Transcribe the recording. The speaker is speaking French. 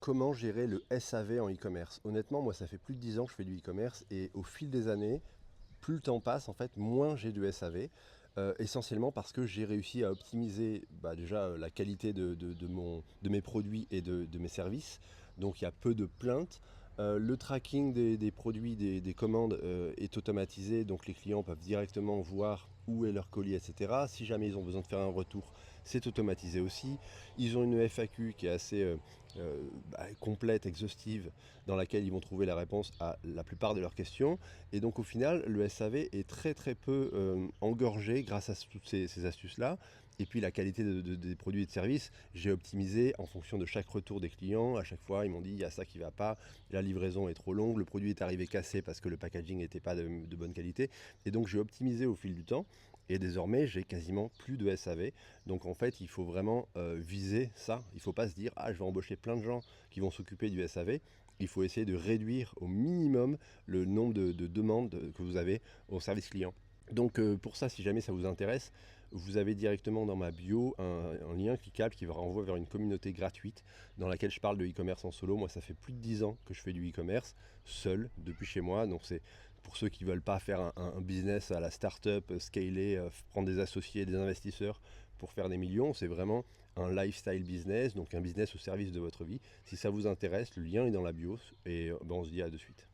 Comment gérer le SAV en e-commerce? Honnêtement, moi, ça fait plus de 10 ans que je fais du e-commerce et au fil des années, plus le temps passe, en fait, moins j'ai de SAV. Essentiellement parce que j'ai réussi à optimiser déjà la qualité de mes produits et de mes services. Donc il y a peu de plaintes. Le tracking des produits, des commandes est automatisé, donc les clients peuvent directement voir où est leur colis, etc. Si jamais ils ont besoin de faire un retour, c'est automatisé aussi. Ils ont une FAQ qui est assez complète, exhaustive, dans laquelle ils vont trouver la réponse à la plupart de leurs questions. Et donc au final, le SAV est très très peu engorgé grâce à toutes ces astuces-là. Et puis la qualité des produits et de services, j'ai optimisé en fonction de chaque retour des clients. À chaque fois, ils m'ont dit, il y a ça qui ne va pas, la livraison est trop longue, le produit est arrivé cassé parce que le packaging n'était pas de bonne qualité. Et donc j'ai optimisé au fil du temps. Et désormais, j'ai quasiment plus de SAV. Donc en fait, il faut vraiment viser ça. Il ne faut pas se dire, ah, je vais embaucher plein de gens qui vont s'occuper du SAV. Il faut essayer de réduire au minimum le nombre de demandes que vous avez au service client. Donc pour ça, si jamais ça vous intéresse, vous avez directement dans ma bio un lien cliquable qui va renvoyer vers une communauté gratuite dans laquelle je parle de e-commerce en solo. Moi, ça fait plus de 10 ans que je fais du e-commerce seul depuis chez moi. Donc c'est pour ceux qui ne veulent pas faire un business à la start-up, scaler, prendre des associés, des investisseurs pour faire des millions. C'est vraiment un lifestyle business, donc un business au service de votre vie. Si ça vous intéresse, le lien est dans la bio et on se dit à de suite.